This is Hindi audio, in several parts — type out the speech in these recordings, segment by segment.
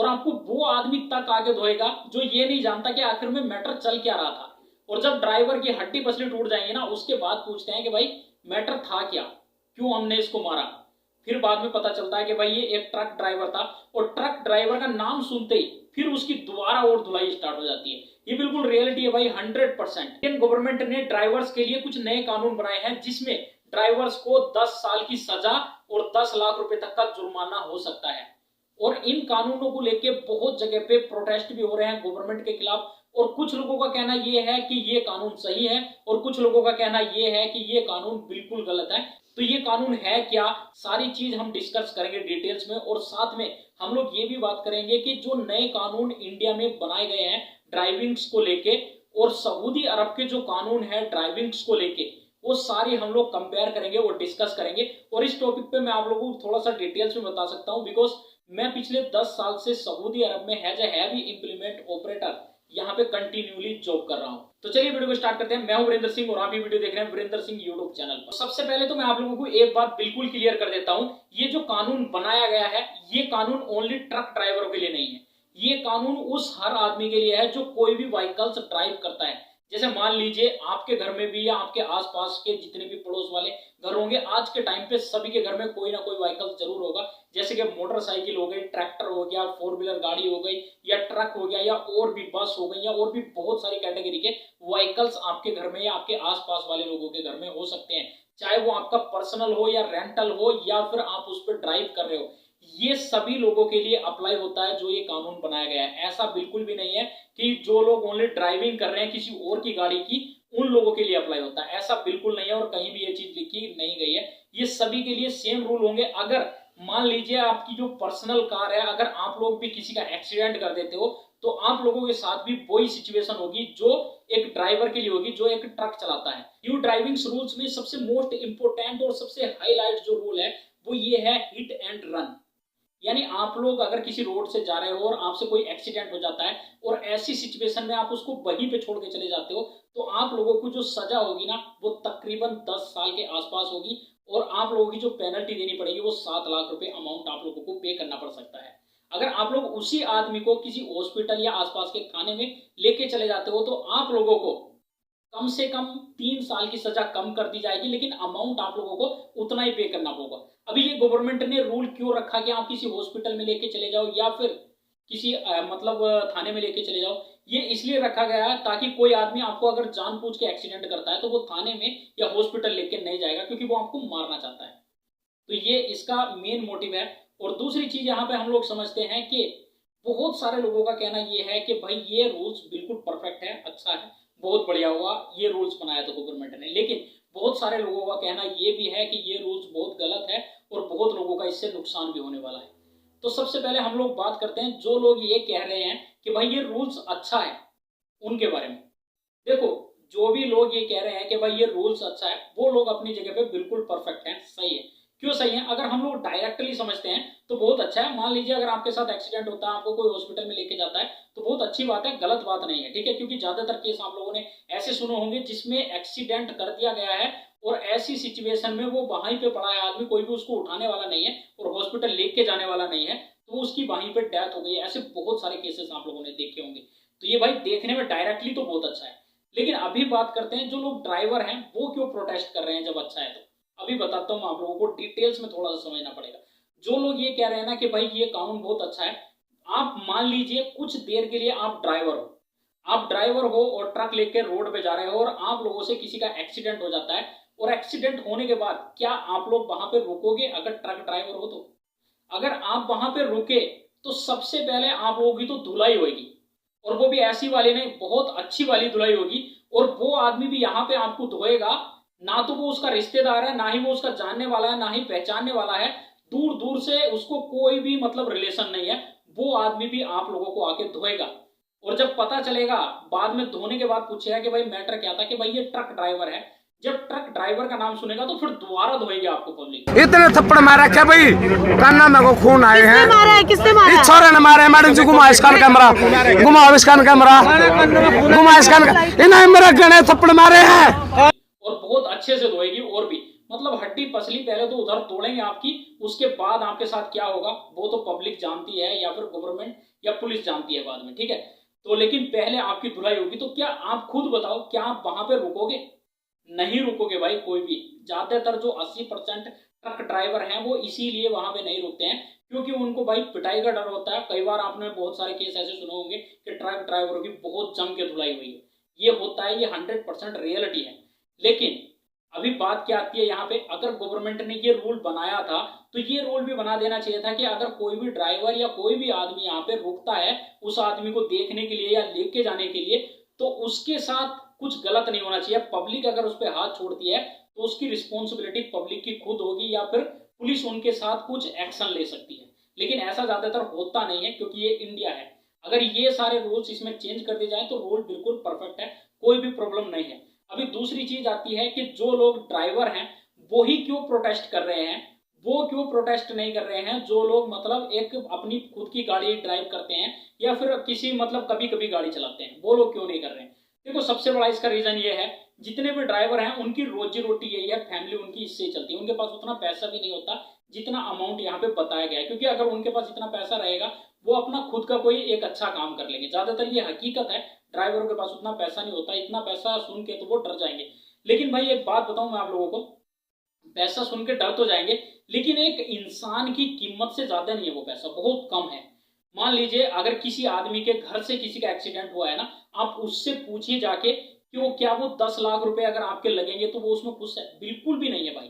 और आपको वो आदमी तक आके धोएगा जो ये नहीं जानता कि आखिर में मैटर चल क्या रहा था। और जब ड्राइवर की हड्डी पसली टूट जाएंगे ना, उसके बाद पूछते हैं कि भाई मैटर था क्या, क्यों हमने इसको मारा। फिर बाद में पता चलता है कि भाई ये एक ट्रक ड्राइवर था, और ट्रक ड्राइवर का नाम सुनते ही फिर उसकी दोबारा और धुलाई स्टार्ट हो जाती है। ये बिल्कुल रियलिटी है भाई, 100%। इंडियन गवर्नमेंट ने ड्राइवर्स के लिए कुछ नए कानून बनाए हैं जिसमें ड्राइवर्स को 10 साल की सजा और 10 लाख रुपए तक का जुर्माना हो सकता है। और इन कानूनों को लेके बहुत जगह पे प्रोटेस्ट भी हो रहे हैं गवर्नमेंट के खिलाफ। और कुछ लोगों का कहना यह है कि ये कानून सही है, और कुछ लोगों का कहना यह है कि ये कानून बिल्कुल गलत है। तो ये कानून है क्या, सारी चीज हम डिस्कस करेंगे डिटेल्स में। और साथ में हम लोग ये भी बात करेंगे कि जो नए कानून इंडिया में बनाए गए हैं ड्राइविंग्स को लेके, और सऊदी अरब के जो कानून है ड्राइविंग्स को लेके, वो सारी हम लोग कंपेयर करेंगे और डिस्कस करेंगे। और इस टॉपिक पे मैं आप लोगों को थोड़ा सा डिटेल्स में बता सकता हूं, बिकॉज मैं पिछले 10 साल से सऊदी अरब में as a heavy implement operator यहाँ पे कंटिन्यूली जॉब कर रहा हूं। तो चलिए वीडियो को स्टार्ट करते हैं। मैं हूं वीरेंद्र सिंह और आप ये वीडियो देख रहे हैं वीरेंद्र सिंह यूट्यूब चैनल पर। सबसे पहले तो मैं आप लोगों को एक बात बिल्कुल क्लियर कर देता हूं, ये जो कानून बनाया गया है ये कानून ओनली ट्रक ड्राइवरों के लिए नहीं है। ये कानून उस हर आदमी के लिए है जो कोई भी व्हीकल्स ड्राइव करता है। जैसे मान लीजिए आपके घर में भी या आपके आसपास के जितने भी पड़ोस वाले घर होंगे, आज के टाइम पे सभी के घर में कोई ना कोई व्हीकल जरूर होगा। जैसे कि मोटरसाइकिल हो गई, ट्रैक्टर हो गया, 4 व्हीलर गाड़ी हो गई, या ट्रक हो गया, या और भी बस हो गई, या और भी बहुत सारी कैटेगरी के व्हीकल्स आपके घर में या आपके आसपास वाले लोगों के घर में हो सकते हैं। चाहे वो आपका पर्सनल हो या रेंटल हो, या फिर आप उस पर ड्राइव कर रहे हो, ये सभी लोगों के लिए अप्लाई होता है जो ये कानून बनाया गया है। ऐसा बिल्कुल भी नहीं है कि जो लोग ओनली ड्राइविंग कर रहे हैं किसी और की गाड़ी की, उन लोगों के लिए अप्लाई होता है, ऐसा बिल्कुल नहीं है। और कहीं भी ये चीज लिखी नहीं गई है। ये सभी के लिए सेम रूल होंगे। अगर मान लीजिए आपकी जो पर्सनल कार है, अगर आप लोग भी किसी का एक्सीडेंट कर देते हो, तो आप लोगों के साथ भी वही सिचुएशन होगी जो एक ड्राइवर के लिए होगी जो एक ट्रक चलाता है। न्यू ड्राइविंग रूल्स में सबसे मोस्ट इंपोर्टेंट और सबसे हाईलाइट जो रूल है वो ये है हिट एंड रन। यानी आप लोग अगर किसी रोड से जा रहे हो और आपसे कोई एक्सीडेंट हो जाता है, और ऐसी सिचुएशन में आप उसको वहीं पे छोड़ के चले जाते हो, तो आप लोगों को जो सजा होगी ना वो तकरीबन 10 साल के आसपास होगी। और आप लोगों की जो पेनल्टी देनी पड़ेगी वो 7 लाख रुपए अमाउंट आप लोगों को पे करना पड़ सकता है। अगर आप लोग उसी आदमी को किसी हॉस्पिटल या आसपास के थाने में लेके चले जाते हो, तो आप लोगों को कम से कम 3 साल की सजा कम कर दी जाएगी, लेकिन अमाउंट आप लोगों को उतना ही पे करना होगा। अभी ये गवर्नमेंट ने रूल क्यों रखा कि आप किसी हॉस्पिटल में लेके चले जाओ या फिर किसी मतलब थाने में लेके चले जाओ, ये इसलिए रखा गया है ताकि कोई आदमी आपको अगर जानबूझ के एक्सीडेंट करता है तो वो थाने में या हॉस्पिटल लेके नहीं जाएगा, क्योंकि वो आपको मारना चाहता है। तो ये इसका मेन मोटिव है। और दूसरी चीज यहाँ पे हम लोग समझते हैं कि बहुत सारे लोगों का कहना ये है कि भाई ये रूल्स बिल्कुल परफेक्ट है, अच्छा है, बहुत बढ़िया हुआ ये रूल्स बनाया था गवर्नमेंट ने। लेकिन बहुत सारे लोगों का कहना ये भी है कि ये रूल्स बहुत गलत है और बहुत लोगों का इससे नुकसान भी होने वाला है। तो सबसे पहले हम लोग बात करते हैं जो लोग ये कह रहे हैं कि भाई ये रूल्स अच्छा है, उनके बारे में। देखो, जो भी लोग ये कह रहे हैं कि भाई ये रूल्स अच्छा है, वो लोग अपनी जगह पे बिल्कुल परफेक्ट हैं, सही है। क्यों सही है? अगर हम लोग डायरेक्टली समझते हैं तो बहुत अच्छा है। मान लीजिए अगर आपके साथ एक्सीडेंट होता है, आपको कोई हॉस्पिटल में लेके जाता है, तो बहुत अच्छी बात है, गलत बात नहीं है, ठीक है। क्योंकि ज्यादातर केस आप लोगों ने ऐसे सुने होंगे जिसमें एक्सीडेंट कर दिया गया है और ऐसी सिचुएशन में वो वहीं पे पड़ा है आदमी, कोई भी उसको उठाने वाला नहीं है और हॉस्पिटल लेके जाने वाला नहीं है, तो उसकी वहीं पे डेथ हो गई है। ऐसे बहुत सारे केसेस आप लोगों ने देखे होंगे। तो ये भाई देखने में डायरेक्टली तो बहुत अच्छा है। लेकिन अभी बात करते हैं जो लोग ड्राइवर हैं वो क्यों प्रोटेस्ट कर रहे हैं जब अच्छा है। तो अभी बताता हूं आप लोगों को, डिटेल्स में थोड़ा सा समझना पड़ेगा। जो लोग ये कह रहे हैं ना कि भाई ये कानून बहुत अच्छा है, आप मान लीजिए कुछ देर के लिए आप ड्राइवर हो और ट्रक लेकर रोड पे जा रहे हो और आप लोगों से किसी का एक्सीडेंट हो जाता है, और एक्सीडेंट होने के बाद क्या आप लोग वहां पे रुकोगे? अगर ट्रक ड्राइवर हो तो अगर आप वहां पे रुके तो सबसे पहले आप लोगों की तो धुलाई होगी, और वो भी ऐसी वाली नहीं, बहुत अच्छी वाली धुलाई होगी। और वो आदमी भी यहाँ पे आपको धोएगा, ना तो वो उसका रिश्तेदार है, ना ही वो उसका जानने वाला है, ना ही पहचानने वाला है, दूर दूर से उसको कोई भी मतलब रिलेशन नहीं है, वो आदमी भी आप लोगों को आके धोएगा। और जब पता चलेगा बाद में, धोने के बाद पूछेगा कि भाई मैटर क्या था, कि भाई ये ट्रक ड्राइवर है, जब ट्रक ड्राइवर का नाम सुनेगा तो फिर दोबारा धोएगी आपको पब्लिक। इतने थप्पड़ मारा क्या भाई, कान्ना में को खून आए हैं। किसने मारा? इस छोरे ने मारे। मैडम जी घुमा स्कैन कैमरा, घुमाओ स्कैन कैमरा, घुमा स्कैन। इन्हें मेरे गणे थप्पड़ मारे हैं। और बहुत अच्छे से धोएगी, और भी मतलब हड्डी पसली पहले तो उधर तोड़ेंगे आपकी, उसके बाद आपके साथ क्या होगा वो तो पब्लिक जानती है, या फिर गवर्नमेंट या पुलिस जानती है बाद में, ठीक है। तो लेकिन पहले आपकी धुलाई होगी, तो क्या आप खुद बताओ, क्या आप वहां पे रुकोगे? नहीं रुकोगे भाई कोई भी। ज्यादातर जो 80% ट्रक ड्राइवर हैं वो इसीलिए वहां पे नहीं रुकते हैं, क्योंकि उनको भाई पिटाई का डर होता है। कई बार आपने बहुत सारे केस ऐसे सुने होंगे कि ट्रक ड्राइवरों की बहुत जम के धुलाई हुई है। ये होता है, ये 100% रियलिटी है। लेकिन अभी बात क्या आती है यहाँ पे, अगर गवर्नमेंट ने ये रूल बनाया था तो ये रूल भी बना देना चाहिए था कि अगर कोई भी ड्राइवर या कोई भी आदमी यहाँ पे रुकता है उस आदमी को देखने के लिए या लेके जाने के लिए, तो उसके साथ कुछ गलत नहीं होना चाहिए। पब्लिक अगर उस पर हाथ छोड़ती है तो उसकी रिस्पॉन्सिबिलिटी पब्लिक की खुद होगी, या फिर पुलिस उनके साथ कुछ एक्शन ले सकती है। लेकिन ऐसा ज्यादातर होता नहीं है, क्योंकि ये इंडिया है। अगर ये सारे रूल्स इसमें चेंज कर दिए जाए तो रूल बिल्कुल परफेक्ट है, कोई भी प्रॉब्लम नहीं है। अभी दूसरी चीज आती है कि जो लोग ड्राइवर हैं वो ही क्यों प्रोटेस्ट कर रहे हैं, वो क्यों प्रोटेस्ट नहीं कर रहे हैं जो लोग मतलब एक अपनी खुद की गाड़ी ड्राइव करते हैं या फिर किसी मतलब कभी कभी गाड़ी चलाते हैं, वो लोग क्यों नहीं कर रहे हैं? देखो, सबसे बड़ा इसका रीजन ये है, जितने भी ड्राइवर हैं उनकी रोजी रोटी यही है, फैमिली उनकी इससे चलती है। उनके पास उतना पैसा भी नहीं होता जितना अमाउंट यहाँ पे बताया गया है, क्योंकि अगर उनके पास इतना पैसा रहेगा वो अपना खुद का कोई एक अच्छा काम कर लेंगे। ज्यादातर ये हकीकत है, ड्राइवरों के पास उतना पैसा नहीं होता। इतना पैसा सुन के तो वो डर जाएंगे। लेकिन भाई एक बात बताऊं मैं आप लोगों को, पैसा सुन के डर तो जाएंगे, लेकिन एक इंसान की कीमत से ज्यादा नहीं है वो पैसा, बहुत कम है। मान लीजिए अगर किसी आदमी के घर से किसी का एक्सीडेंट हुआ है ना, आप उससे पूछिए जाके क्यों, क्या वो 10 लाख रुपए अगर आपके लगेंगे तो वो उसमें खुश है? बिल्कुल भी नहीं है भाई।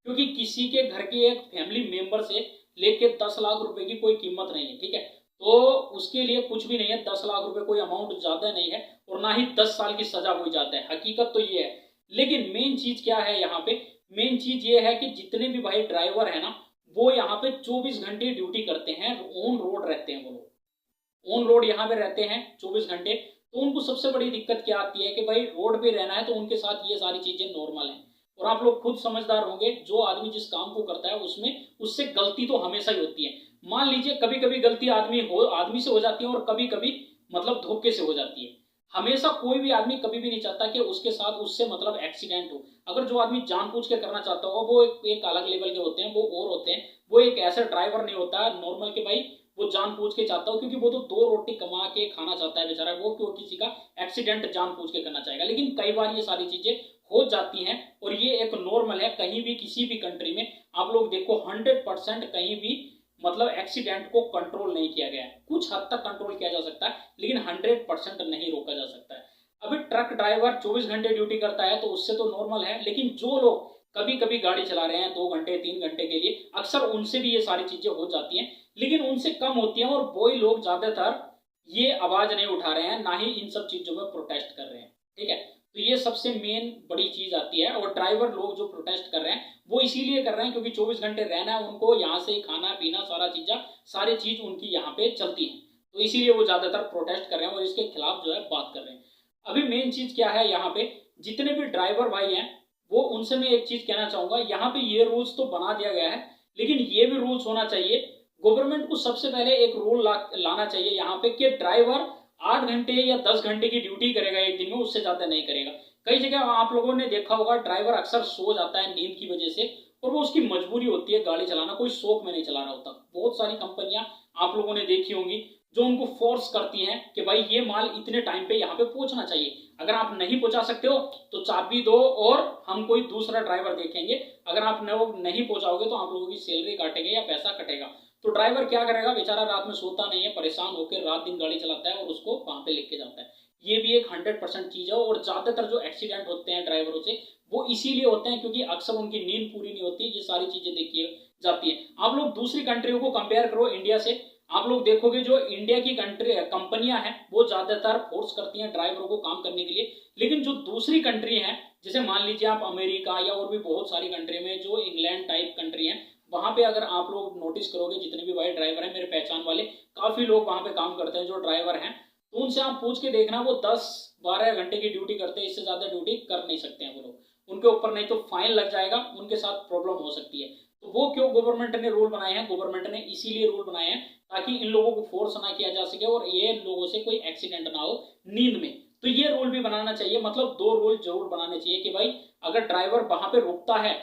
क्योंकि किसी के घर के एक फैमिली मेंबर से लेके 10 लाख रुपए की कोई कीमत नहीं है, ठीक है। तो उसके लिए कुछ भी नहीं है। 10 लाख रुपए कोई अमाउंट ज्यादा नहीं है, और ना ही 10 साल की सजा हो जाता है, हकीकत तो ये है। लेकिन मेन चीज क्या है यहाँ पे, मेन चीज ये है कि जितने भी भाई ड्राइवर है ना, वो यहाँ पे 24 घंटे ड्यूटी करते हैं, ऑन रोड रहते हैं। वो लोग ऑन रोड यहाँ पे रहते हैं 24 घंटे। तो उनको सबसे बड़ी दिक्कत क्या आती है कि भाई रोड पे रहना है, तो उनके साथ ये सारी चीजें नॉर्मल है। और आप लोग खुद समझदार होंगे, जो आदमी जिस काम को करता है उसमें उससे गलती तो हमेशा ही होती है। मान लीजिए कभी कभी गलती आदमी से हो जाती है, और कभी कभी मतलब धोखे से हो जाती है। हमेशा कोई भी आदमी कभी भी नहीं चाहता कि उसके साथ उससे मतलब एक्सीडेंट हो। अगर जो आदमी जानबूझ के करना चाहता हो वो एक अलग लेवल के होते हैं, वो और होते हैं। वो एक ऐसा ड्राइवर नहीं होता नॉर्मल के भाई वो जानबूझ के चाहता हो, क्योंकि वो तो 2 रोटी कमा के खाना चाहता है बेचारा, वो क्यों किसी का एक्सीडेंट जानबूझ के करना चाहेगा। लेकिन कई बार ये सारी चीजें हो जाती हैं, और ये एक नॉर्मल है। कहीं भी किसी भी कंट्री में आप लोग देखो 100% कहीं भी मतलब एक्सीडेंट को कंट्रोल नहीं किया गया है। कुछ हद तक कंट्रोल किया जा सकता है, लेकिन 100% नहीं रोका जा सकता है। अभी ट्रक ड्राइवर 24 घंटे ड्यूटी करता है तो उससे तो नॉर्मल है, लेकिन जो लोग कभी कभी गाड़ी चला रहे हैं 2 घंटे 3 घंटे के लिए, अक्सर उनसे भी ये सारी चीजें हो जाती हैं, लेकिन उनसे कम होती हैं। और वही लोग ज्यादातर ये आवाज नहीं उठा रहे हैं, ना ही इन सब चीजों में प्रोटेस्ट कर रहे हैं, ठीक है। तो ये सबसे मेन बड़ी चीज आती है। और ड्राइवर लोग जो प्रोटेस्ट कर रहे हैं वो इसीलिए कर रहे हैं क्योंकि 24 घंटे रहना है उनको, यहाँ से खाना पीना सारी चीज उनकी यहाँ पे चलती है। तो इसीलिए वो ज्यादातर प्रोटेस्ट कर रहे हैं और इसके खिलाफ जो है बात कर रहे हैं। अभी मेन चीज क्या है यहाँ पे, जितने भी ड्राइवर भाई हैं वो उनसे मैं एक चीज कहना चाहूंगा, यहाँ पे ये रूल्स तो बना दिया गया है, लेकिन ये भी रूल्स होना चाहिए। गवर्नमेंट को सबसे पहले एक रूल लाना चाहिए यहाँ पे कि ड्राइवर 8 घंटे या 10 घंटे की ड्यूटी करेगा एक दिन में, उससे ज्यादा नहीं करेगा। कई जगह आप लोगों ने देखा होगा ड्राइवर अक्सर सो जाता है नींद की वजह से, और वो उसकी मजबूरी होती है गाड़ी चलाना, कोई शौक में नहीं चला रहा होता। बहुत सारी कंपनियां आप लोगों ने देखी होंगी जो उनको फोर्स करती हैं कि भाई ये माल इतने टाइम पे यहाँ पे पहुंचना चाहिए, अगर आप नहीं पहुंचा सकते हो तो चाबी दो और हम कोई दूसरा ड्राइवर देखेंगे, अगर आप नहीं पहुंचाओगे तो आप लोगों की सैलरी काटेंगे या पैसा कटेगा। तो ड्राइवर क्या करेगा बेचारा, रात में सोता नहीं है, परेशान होकर रात दिन गाड़ी चलाता है और उसको वहां पे लेके जाता है। ये भी एक 100% चीज है। और ज्यादातर जो एक्सीडेंट होते हैं ड्राइवरों से वो इसीलिए होते हैं क्योंकि अक्सर उनकी नींद पूरी नहीं होती, ये सारी चीजें देखी जाती है। आप लोग दूसरी कंट्रियों को कंपेयर करो इंडिया से, आप लोग देखोगे जो इंडिया की कंपनियां हैं वो ज्यादातर फोर्स करती हैं ड्राइवरों को काम करने के लिए, लेकिन जो दूसरी कंट्री हैं जैसे मान लीजिए आप अमेरिका या और भी बहुत सारी कंट्री में, जो इंग्लैंड टाइप कंट्री है, वहां पे अगर आप लोग नोटिस करोगे जितने भी भाई ड्राइवर हैं मेरे पहचान वाले, काफी लोग वहां पे काम करते हैं जो ड्राइवर हैं, तो उनसे आप पूछ के देखना वो 10-12 घंटे की ड्यूटी करते हैं, इससे ज्यादा ड्यूटी कर नहीं सकते हैं वो लोग। उनके ऊपर नहीं तो फाइन लग जाएगा, उनके साथ प्रॉब्लम हो सकती है। तो वो क्यों गवर्नमेंट ने रूल बनाए हैं, गवर्नमेंट ने इसीलिए रूल बनाए हैं ताकि इन लोगों को फोर्स ना किया जा सके और ये लोगों से कोई एक्सीडेंट ना हो नींद में। तो ये रूल भी बनाना चाहिए, मतलब 2 रूल जरूर बनाने चाहिए कि भाई अगर ड्राइवर वहां पे रुकता है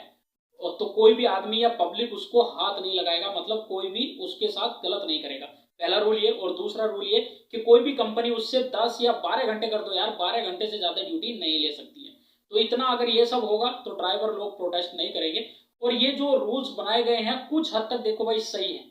तो कोई भी आदमी या पब्लिक उसको हाथ नहीं लगाएगा, मतलब कोई भी उसके साथ गलत नहीं करेगा। पहला रूल ये। और दूसरा रूल ये कि कोई भी कंपनी उससे 10 या 12 घंटे कर दो यार, 12 घंटे से ज्यादा ड्यूटी नहीं ले सकती है। तो इतना अगर ये सब होगा तो ड्राइवर लोग प्रोटेस्ट नहीं करेंगे। और ये जो रूल्स बनाए गए हैं कुछ हद तक देखो भाई सही है,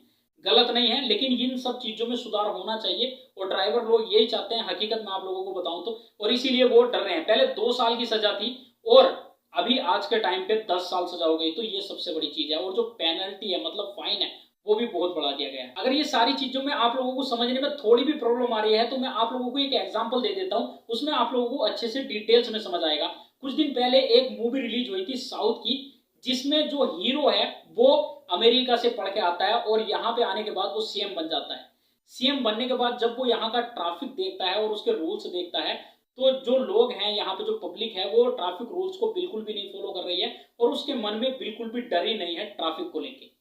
गलत नहीं है, लेकिन इन सब चीजों में सुधार होना चाहिए। और ड्राइवर लोग यही चाहते हैं, हकीकत में आप लोगों को बताऊं तो, और इसीलिए वो डर रहे हैं। पहले 2 साल की सजा थी और अभी आज के टाइम पे 10 साल सजा हो गई। तो ये सबसे बड़ी चीज है। और जो पेनल्टी है मतलब फाइन है वो भी बहुत बढ़ा दिया गया है। अगर ये सारी चीजों में आप लोगों को समझने में थोड़ी भी प्रॉब्लम आ रही है तो मैं आप लोगों को एक एग्जांपल दे देता हूं, उसमें आप लोगों को अच्छे से डिटेल्स में समझ आएगा। कुछ दिन पहले एक मूवी रिलीज हुई थी साउथ की, जिसमें जो हीरो है वो अमेरिका से पढ़ के आता है और यहाँ पे आने के बाद वो सीएम बन जाता है। सीएम बनने के बाद जब वो यहाँ का ट्रैफिक देखता है और उसके रूल्स देखता है, तो जो लोग हैं यहाँ पे, जो पब्लिक है, वो ट्रैफिक रूल्स को बिल्कुल भी नहीं फॉलो कर रही है और उसके मन में बिल्कुल भी डर ही नहीं है ट्रैफिक को लेके।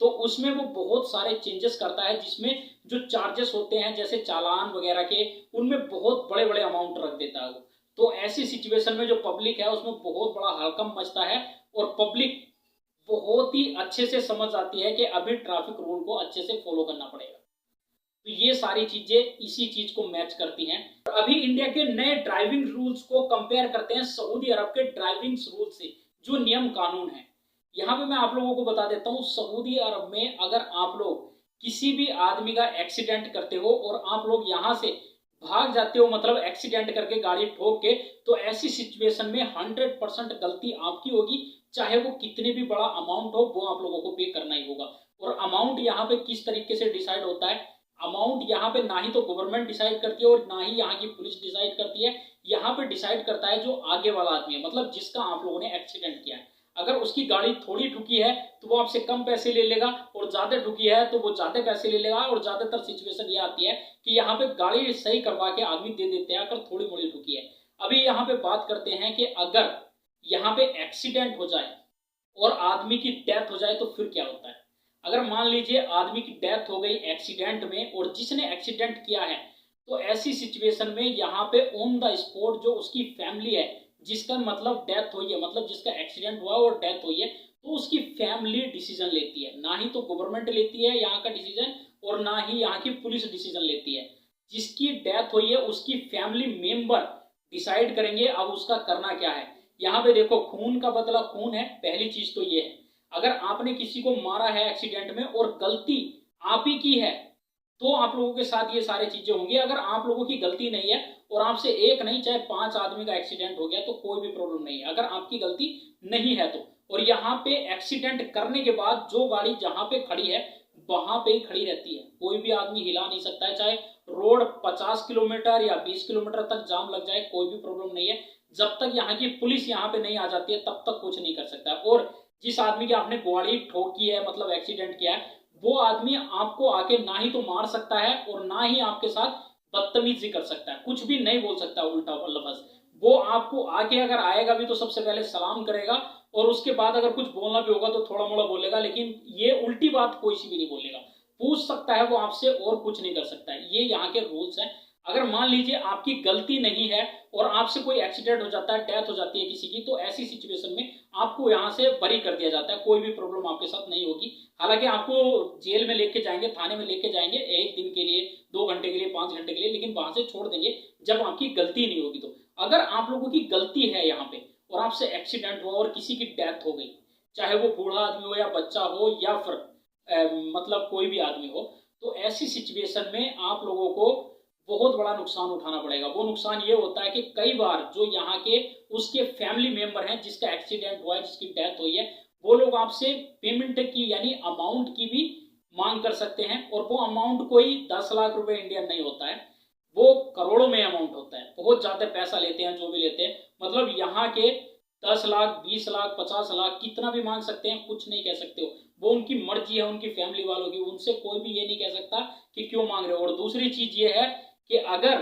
तो उसमें वो बहुत सारे चेंजेस करता है, जिसमें जो चार्जेस होते हैं जैसे चालान वगैरह के, उनमें बहुत बड़े बड़े अमाउंट रख देता है वो। तो ऐसी सिचुएशन में जो पब्लिक है उसमें बहुत बड़ा हड़कंप मचता है और पब्लिक बहुत ही अच्छे से समझ आती है कि अभी ट्रैफिक रूल को अच्छे से फॉलो करना पड़ेगा। तो ये सारी चीजें इसी चीज को मैच करती हैं। अभी इंडिया के नए ड्राइविंग रूल्स को कंपेयर करते हैं सऊदी अरब के ड्राइविंग रूल से, जो नियम कानून है। यहाँ पे मैं आप लोगों को बता देता हूँ, सऊदी अरब में अगर आप लोग किसी भी आदमी का एक्सीडेंट करते हो और आप लोग यहाँ से भाग जाते हो, मतलब एक्सीडेंट करके गाड़ी ठोक के, तो ऐसी सिचुएशन में 100% गलती आपकी होगी, चाहे वो कितने भी बड़ा अमाउंट हो, वो आप लोगों को पे करना ही होगा। और अमाउंट यहाँ पे किस तरीके से डिसाइड होता है, अमाउंट यहाँ पे ना ही तो गवर्नमेंट डिसाइड करती है और ना ही यहाँ की पुलिस डिसाइड करती है। यहाँ पे डिसाइड करता है जो आगे वाला आदमी है, मतलब जिसका आप लोगों ने एक्सीडेंट किया है। अगर उसकी गाड़ी थोड़ी ठुकी है तो वो आपसे कम पैसे ले लेगा, और ज्यादा ठुकी है तो वो ज्यादा पैसे ले लेगा। और ज्यादातर सिचुएशन ये आती है कि यहाँ पे गाड़ी सही करवा के आदमी दे देते हैं अगर थोड़ी मोड़ी ठुकी है। अभी यहाँ पे बात करते हैं कि अगर यहाँ पे एक्सीडेंट हो जाए और आदमी की डेथ हो जाए तो फिर क्या होता है। अगर मान लीजिए आदमी की डेथ हो गई एक्सीडेंट में और जिसने एक्सीडेंट किया है, तो ऐसी सिचुएशन में यहाँ पे ऑन द स्पॉट जो उसकी फैमिली है, जिसका मतलब डेथ हुई है, मतलब जिसका एक्सीडेंट हुआ और डेथ हुई है, तो उसकी फैमिली डिसीजन लेती है। ना ही तो गवर्नमेंट लेती है यहाँ का डिसीजन और ना ही यहाँ की पुलिस डिसीजन लेती है। जिसकी डेथ हुई है उसकी फैमिली मेंबर डिसाइड करेंगे अब उसका करना क्या है। यहाँ पे देखो, खून का बदला खून है, पहली चीज तो ये है। अगर आपने किसी को मारा है एक्सीडेंट में और गलती आप ही की है, तो आप लोगों के साथ ये सारी चीजें होंगी। अगर आप लोगों की गलती नहीं है और आपसे एक नहीं चाहे 5 आदमी का एक्सीडेंट हो गया तो कोई भी प्रॉब्लम नहीं है, अगर आपकी गलती नहीं है तो। और यहाँ पे एक्सीडेंट करने के बाद जो गाड़ी जहां पे खड़ी है वहां पे ही खड़ी रहती है, कोई भी आदमी हिला नहीं सकता है। चाहे रोड 50 किलोमीटर या 20 किलोमीटर तक जाम लग जाए, कोई भी प्रॉब्लम नहीं है। जब तक यहाँ की पुलिस यहाँ पे नहीं आ जाती है तब तक कुछ नहीं कर सकता है। और जिस आदमी की आपने गाड़ी ठोकी है, मतलब एक्सीडेंट किया है, वो आदमी आपको आके ना ही तो मार सकता है और ना ही आपके साथ बदतमीजी कर सकता है, कुछ भी नहीं बोल सकता उल्टा लफ्ज। वो आपको आके अगर आएगा भी तो सबसे पहले सलाम करेगा और उसके बाद अगर कुछ बोलना भी होगा तो थोड़ा मोड़ा बोलेगा, लेकिन ये उल्टी बात कोई सी भी नहीं बोलेगा। पूछ सकता है वो आपसे और कुछ नहीं कर सकता है। ये यहाँ के रूल्स हैं। अगर मान लीजिए आपकी गलती नहीं है और आपसे कोई एक्सीडेंट हो जाता है, डेथ हो जाती है किसी की, तो ऐसी सिचुएशन में आपको यहाँ से बरी कर दिया जाता है, कोई भी प्रॉब्लम आपके साथ नहीं होगी। हालांकि आपको जेल में लेके जाएंगे, थाने में लेके जाएंगे 1 दिन के लिए, 2 घंटे के लिए, 5 घंटे के लिए, लेकिन वहां से छोड़ देंगे जब आपकी गलती नहीं होगी। तो अगर आप लोगों की गलती है यहाँ पे और आपसे एक्सीडेंट हुआ और किसी की डेथ हो गई, चाहे वो बूढ़ा आदमी हो या बच्चा हो या फिर मतलब कोई भी आदमी हो, तो ऐसी सिचुएशन में आप लोगों को बहुत बड़ा नुकसान उठाना पड़ेगा। वो नुकसान ये होता है कि कई बार जो यहाँ के उसके फैमिली मेंबर हैं जिसका एक्सीडेंट हुआ है, जिसकी डेथ हुई है, वो लोग आपसे पेमेंट की यानी अमाउंट की भी मांग कर सकते हैं। और वो अमाउंट कोई 10 लाख रुपए इंडियन नहीं होता है, वो करोड़ों में अमाउंट होता है। बहुत ज्यादा पैसा लेते हैं जो भी लेते हैं, मतलब यहाँ के 10 लाख, 20 लाख, 50 लाख कितना भी मांग सकते हैं, कुछ नहीं कह सकते हो। वो उनकी मर्जी है, उनकी फैमिली वालों की, उनसे कोई भी ये नहीं कह सकता कि क्यों मांग रहे हो। और दूसरी चीज ये है कि अगर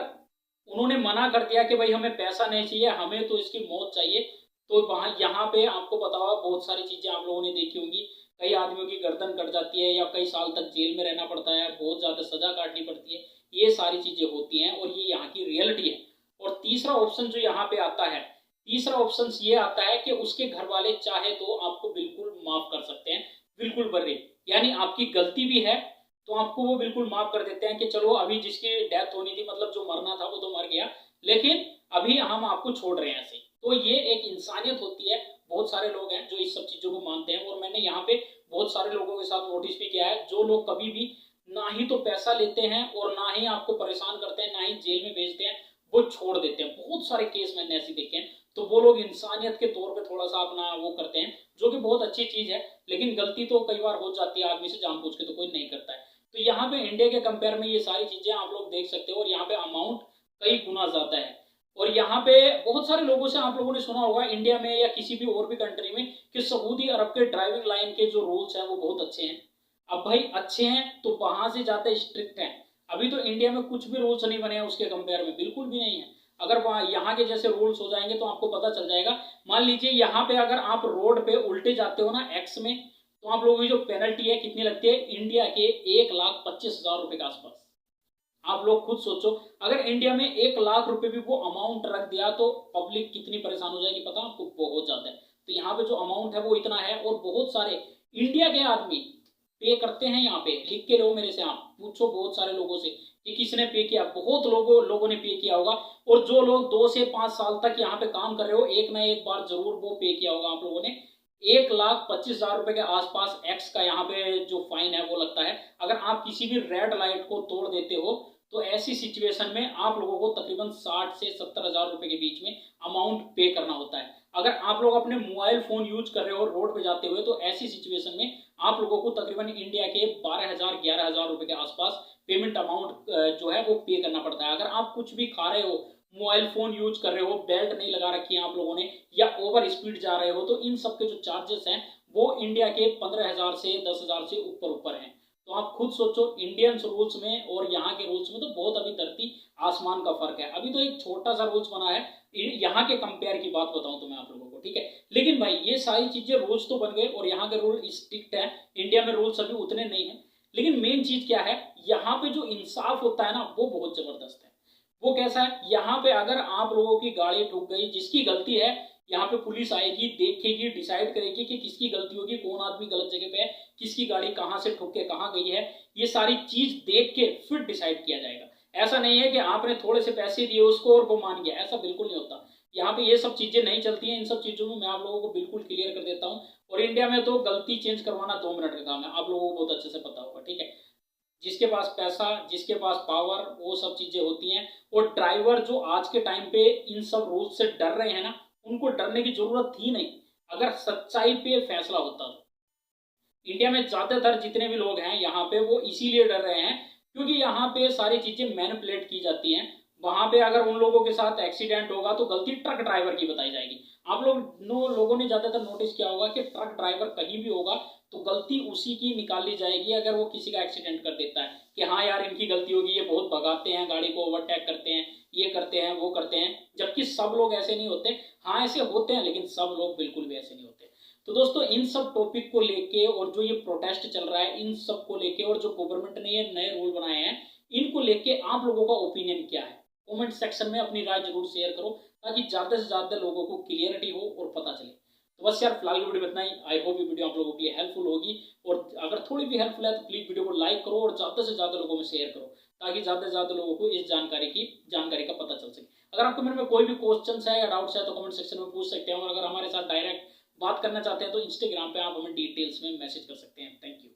उन्होंने मना कर दिया कि भाई हमें पैसा नहीं चाहिए, हमें तो इसकी मौत चाहिए, तो वहां यहाँ पे आपको पता होगा बहुत सारी चीजें आप लोगों ने देखी होंगी। कई आदमियों की गर्दन कट जाती है या कई साल तक जेल में रहना पड़ता है, बहुत ज्यादा सजा काटनी पड़ती है। ये सारी चीजें होती हैं और ये यहाँ की रियलिटी है। और तीसरा ऑप्शन जो यहाँ पे आता है, तीसरा ऑप्शन ये आता है कि उसके घर वाले चाहे तो आपको बिल्कुल माफ कर सकते हैं, बिल्कुल बर्रे, यानी आपकी गलती भी है तो आपको वो बिल्कुल माफ कर देते हैं कि चलो अभी जिसकी डेथ होनी थी, मतलब जो मरना था वो तो मर गया, लेकिन अभी हम आपको छोड़ रहे हैं ऐसे। तो ये एक इंसानियत होती है। बहुत सारे लोग हैं जो इस सब चीजों को मानते हैं, और मैंने यहाँ पे बहुत सारे लोगों के साथ नोटिस भी किया है, जो लोग कभी भी ना ही तो पैसा लेते हैं और ना ही आपको परेशान करते हैं, ना ही जेल में भेजते हैं, वो छोड़ देते हैं। बहुत सारे केस मैंने ऐसे देखे हैं। तो वो लोग इंसानियत के तौर पे थोड़ा सा अपना वो करते हैं, जो कि बहुत अच्छी चीज है, लेकिन गलती तो कई बार हो जाती है आदमी से, जानबूझ के तो कोई नहीं करता है। तो यहाँ पे इंडिया के कंपेयर में ये सारी चीजें आप लोग देख सकते हो, और यहाँ पे अमाउंट कई गुना ज्यादा है। और यहाँ पे बहुत सारे लोगों से आप लोगों ने सुना होगा इंडिया में या किसी भी और भी कंट्री में कि सऊदी अरब के ड्राइविंग लाइन के जो रूल्स हैं वो बहुत अच्छे हैं। अब भाई अच्छे हैं तो वहां से ज्यादा स्ट्रिक्ट हैं। अभी तो इंडिया में कुछ भी रूल्स नहीं बने हैं उसके कंपेयर में, बिल्कुल भी नहीं है। अगर वहां यहाँ के जैसे रूल्स हो जाएंगे तो आपको पता चल जाएगा। मान लीजिए यहाँ पे अगर आप रोड पे उल्टे जाते हो ना एक्स में, तो आप लोगों की जो पेनल्टी है कितनी लगती है, इंडिया के 1,25,000 रुपए के आसपास। आप लोग खुद सोचो, अगर इंडिया में 1,00,000 रुपए भी वो अमाउंट रख दिया तो पब्लिक कितनी परेशान हो जाएगी, पता आपको, बहुत ज्यादा है। तो यहाँ पे जो अमाउंट है वो इतना है, और बहुत सारे इंडिया के आदमी पे करते हैं। यहाँ पे लिख के लो मेरे से, आप पूछो बहुत सारे लोगों से कि किसने पे किया, बहुत लोगों ने पे किया होगा। और जो लोग 2 से 5 साल तक यहाँ पे काम कर रहे हो, एक ना एक बार जरूर वो पे किया होगा आप लोगों ने। 1,25,000 रुपए के आसपास एक्स का यहाँ पे जो फाइन है वो लगता है। अगर आप किसी भी रेड लाइट को तोड़ देते हो तो ऐसी सिचुएशन में आप लोगों को तकरीबन 60 से 70,000 रुपए के बीच में अमाउंट पे करना होता है। अगर आप लोग अपने मोबाइल फोन यूज कर रहे हो रोड पे जाते हुए, तो ऐसी सिचुएशन में आप लोगों को तकरीबन इंडिया के 12,000-11,000 रुपए के आसपास पेमेंट अमाउंट जो है वो पे करना पड़ता है। अगर आप कुछ भी खा रहे हो, मोबाइल फोन यूज कर रहे हो, बेल्ट नहीं लगा रखी है आप लोगों ने, या ओवर स्पीड जा रहे हो, तो इन सब के जो चार्जेस हैं वो इंडिया के 15,000 से 10,000 से ऊपर हैं। तो आप खुद सोचो, इंडियन रूल्स में और यहाँ के रूल्स में तो बहुत अभी धरती आसमान का फर्क है। अभी तो एक छोटा सा रूल्स बना है, यहाँ के कंपेयर की बात बताऊं तो मैं आप लोगों को, ठीक है। लेकिन भाई ये सारी चीजें रूल्स तो बन गए और यहाँ के रूल स्ट्रिक्ट है, इंडिया में रूल्स अभी उतने नहीं है। लेकिन मेन चीज क्या है, यहाँ पे जो इंसाफ होता है ना वो बहुत जबरदस्त है। वो कैसा है, यहाँ पे अगर आप लोगों की गाड़ी ठुक गई, जिसकी गलती है, यहाँ पे पुलिस आएगी, देखेगी, डिसाइड करेगी कि किसकी गलती होगी, कौन आदमी गलत जगह पे है, किसकी गाड़ी कहां से ठुक के कहां गई है, ये सारी चीज देख के फिर डिसाइड किया जाएगा। ऐसा नहीं है कि आपने थोड़े से पैसे दिए उसको और वो मान गया, ऐसा बिल्कुल नहीं होता। यहाँ पे ये सब चीजें नहीं चलती हैं। इन सब चीजों में मैं आप लोगों को बिल्कुल क्लियर कर देता हूँ। और इंडिया में तो गलती चेंज करवाना 2 मिनट का काम है, आप लोगों को बहुत अच्छे से पता होगा, ठीक है। जिसके पास पैसा, जिसके पास पावर, वो सब चीजें होती हैं। और ड्राइवर जो आज के टाइम पे इन सब रूल से डर रहे हैं ना, उनको डरने की जरूरत थी नहीं, अगर सच्चाई पे फैसला होता तो। इंडिया में ज्यादातर जितने भी लोग हैं यहाँ पे वो इसीलिए डर रहे हैं क्योंकि यहाँ पे सारी चीजें मैनिपुलेट की जाती हैं। वहां पे अगर उन लोगों के साथ एक्सीडेंट होगा तो गलती ट्रक ड्राइवर की बताई जाएगी। आप लोगों ने ज्यादातर नोटिस किया होगा कि ट्रक ड्राइवर कहीं भी होगा तो गलती उसी की निकाल ली जाएगी अगर वो किसी का एक्सीडेंट कर देता है, कि हाँ यार इनकी गलती होगी, ये बहुत भगाते हैं, गाड़ी को ओवरटेक करते हैं, ये करते हैं, वो करते हैं। जबकि सब लोग ऐसे नहीं होते। हाँ ऐसे होते हैं, लेकिन सब लोग बिल्कुल भी ऐसे नहीं होते। तो दोस्तों इन सब टॉपिक को लेके और जो ये प्रोटेस्ट चल रहा है इन सब को लेके, और जो गवर्नमेंट ने ये नए रूल बनाए हैं इनको लेके आप लोगों का ओपिनियन क्या है, कमेंट सेक्शन में अपनी राय जरूर शेयर करो ताकि ज्यादा से ज्यादा लोगों को क्लियरिटी हो और पता चले। तो बस यार फिलहाल की वीडियो में इतना ही। आई होप ये वीडियो आप लोगों के लिए हेल्पफुल होगी, और अगर थोड़ी भी हेल्पफुल है तो प्लीज वीडियो को लाइक करो और ज्यादा से ज्यादा लोगों में शेयर करो ताकि ज्यादा से ज्यादा लोगों को इस जानकारी का पता चल सके। अगर आपको मेरे में कोई भी क्वेश्चन है या डाउट्स है तो कमेंट सेक्शन में पूछ सकते हैं, और अगर हमारे साथ डायरेक्ट बात करना चाहते हैं तो इंस्टाग्राम पे आप हमें डिटेल्स में मैसेज कर सकते हैं। Thank you.